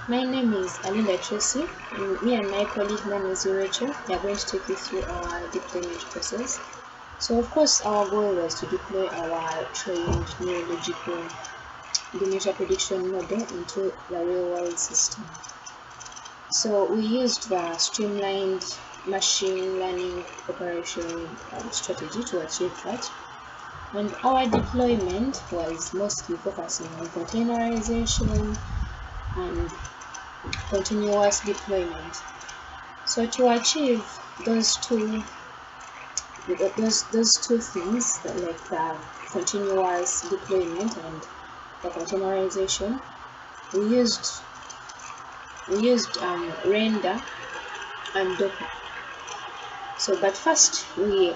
My name is Alinda Tracy. Me and my colleague, name is Rachel. We are going to take you through our deployment process. So, of course, our goal was to deploy our trained neurological dementia prediction model into the real-world system. So, we used the streamlined machine learning operation strategy to achieve that. And our deployment was mostly focusing on containerization and continuous deployment. So to achieve those two those two things, like the continuous deployment and the containerization, we used render and Docker. So, but first we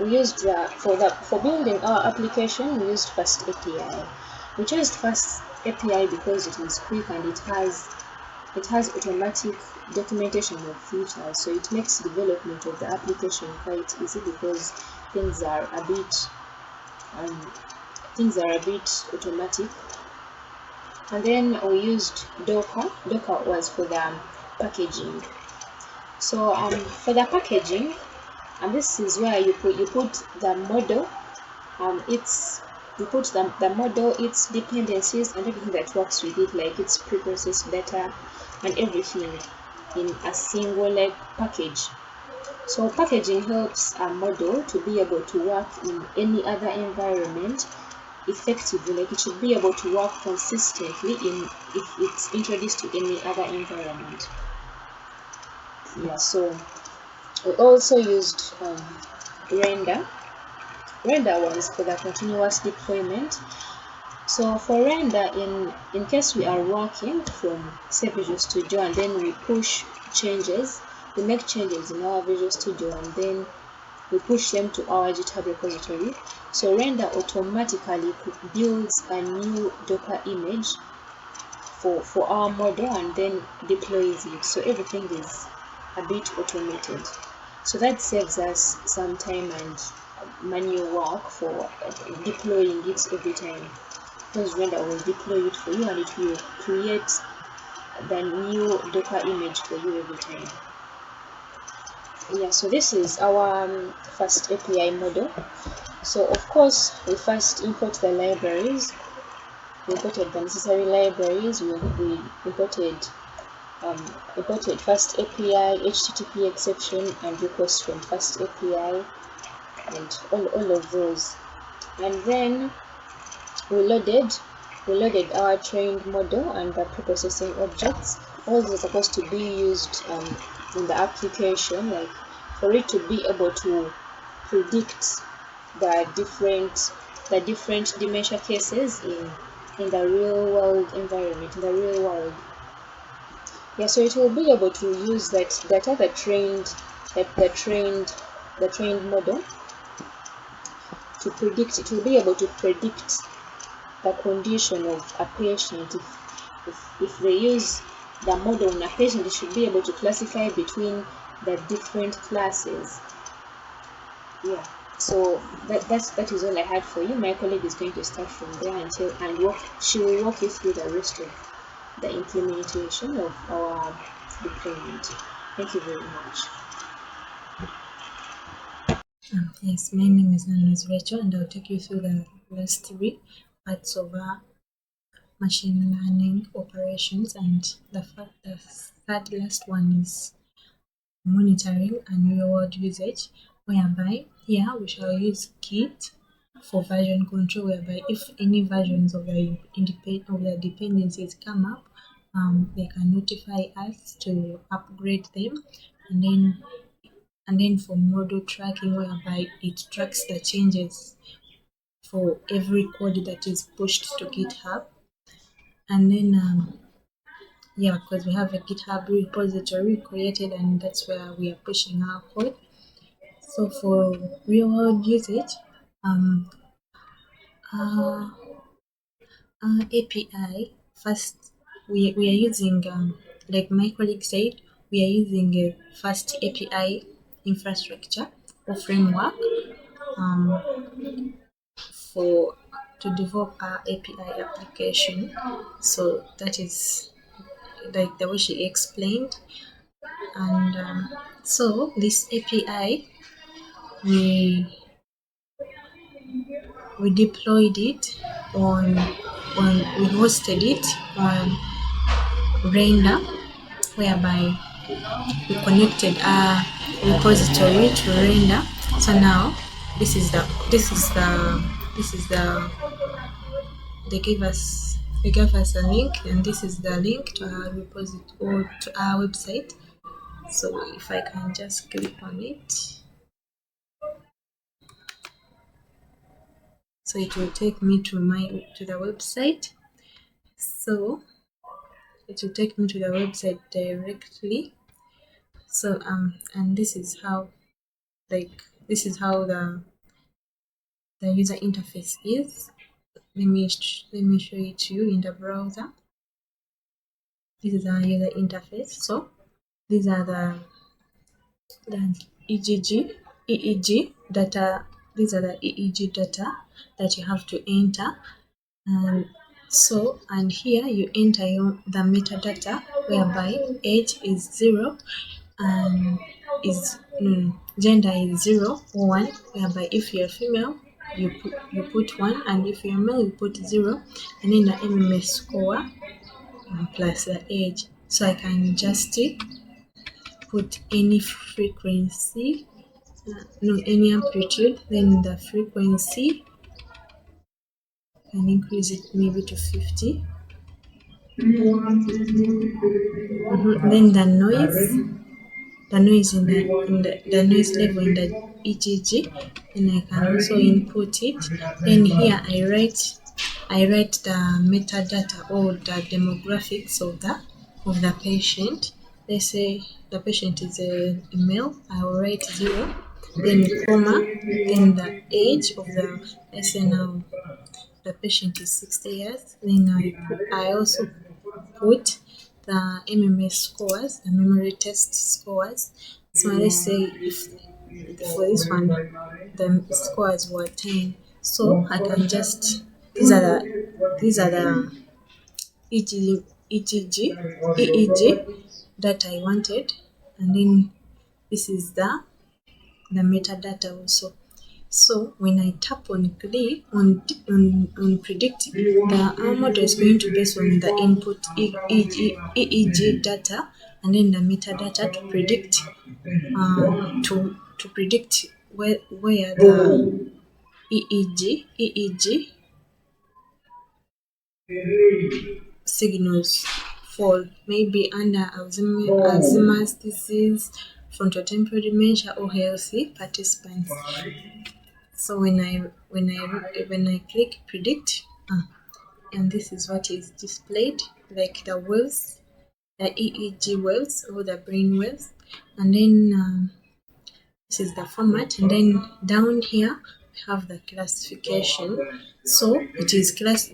used for building our application. We used Fast API. We chose Fast API because it is quick and it has automatic documentation of features, so it makes development of the application quite easy because things are a bit um, automatic. And then we used Docker. Docker was for the packaging. So for the packaging, and this is where you put the model, its you put the model, its dependencies, and everything that works with it, like its preprocessed data and everything in a single like package. So packaging helps a model to be able to work in any other environment effectively. Like it should be able to work consistently in if it's introduced to any other environment. Yeah. So we also used render. Render was for the continuous deployment. So for render, in case we are working from say Visual Studio and then we push changes, we make changes in our Visual Studio and then we push them to our GitHub repository. So render automatically builds a new Docker image for our model and then deploys it. So everything is a bit automated. So that saves us some time and manual work for deploying it every time. Because render will deploy it for you and it will create the new Docker image for you every time. Yeah, so this is our first API model. So of course we first import the libraries. We imported the necessary libraries. We imported Fast API, HTTP exception, and request from Fast API, and all of those. And then we loaded our trained model and the preprocessing objects. All these are supposed to be used in the application, like for it to be able to predict the different dementia cases in the real world environment, in the real world. Yeah, so it will be able to use that data, the trained model to predict. It will be able to predict the condition of a patient. If they use the model on a patient, it should be able to classify between the different classes. Yeah. So that is all I had for you. My colleague is going to start from there she will walk you through the rest of the implementation of our deployment. Thank you very much. Yes, my name is Rachel, and I'll take you through the last three parts of our machine learning operations. And the third last one is monitoring and real world usage, whereby here we shall use Git for version control, whereby if any versions of the dependencies come up, they can notify us to upgrade them, and then for model tracking, whereby it tracks the changes for every code that is pushed to GitHub. And then yeah, because we have a GitHub repository created, and that's where we are pushing our code. So for real world usage, um, uh, API, first we are using, like my colleague said, we are using a fast API infrastructure or framework for to develop our API application. So that is like the way she explained. And so this API, we we deployed it on we hosted it on Render, whereby we connected a repository to Render. So now this is the they gave us a link, and this is the link to our repository or to our website. So if I can just click on it, so it will take me to the website. So it will take me to the website directly. So and this is how the user interface is. Let me show it to you in the browser. This is our user interface. So these are the EEG data. These are the EEG data that you have to enter. And here you enter the metadata, whereby age is 0 and gender is 0 or 1, whereby if you're female you put 1, and if you're male you put 0, and then the MMS score plus the age. So I can just put any frequency, any amplitude, then the frequency and increase it maybe to 50. Then the noise the noise level in the EGG, and I can also input it. Then here I write the metadata or the demographics of the patient. Let's say the patient is a male. I will write 0, then comma, then the age of let's say now the patient is 60 years. Then I also put the MMS scores, the memory test scores. So let's say if for this one the scores were 10, so I can just these are the EEG that I wanted, and then this is the metadata also. So when I tap on click on predict, our model is going to base on the input EEG data and then the metadata to predict where the EEG signals fall, maybe under Alzheimer's disease, frontotemporal dementia, or healthy participants. So when I click predict, and this is what is displayed, like the waves, the EEG waves or the brain waves, and then this is the format, and then down here we have the classification. So it is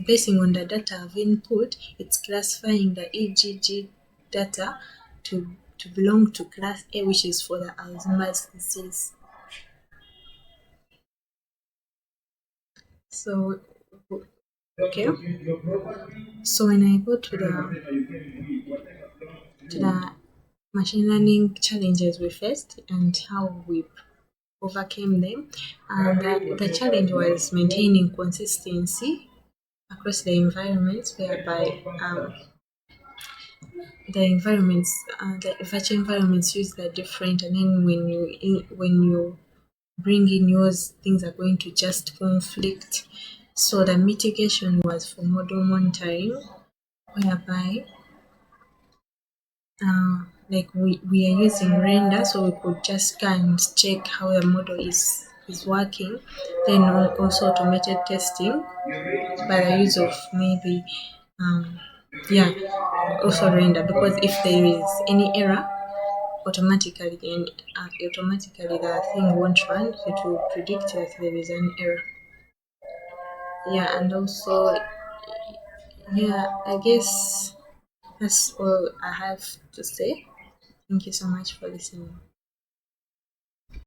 basing on the data I've input, it's classifying the EEG data to belong to class A, which is for the Alzheimer's disease. So okay, so when I go to the machine learning challenges we faced and how we overcame them, and the challenge was maintaining consistency across the environments, whereby the virtual environments used are different, and then when you bring in yours, things are going to just conflict. So the mitigation was for model monitoring, whereby like we are using render, so we could just scan and check how the model is working. Then also automated testing by the use of maybe yeah, also render, because if there is any error, automatically the thing won't run. It will predict that there is an error. Yeah, and also I guess that's all I have to say. Thank you so much for listening.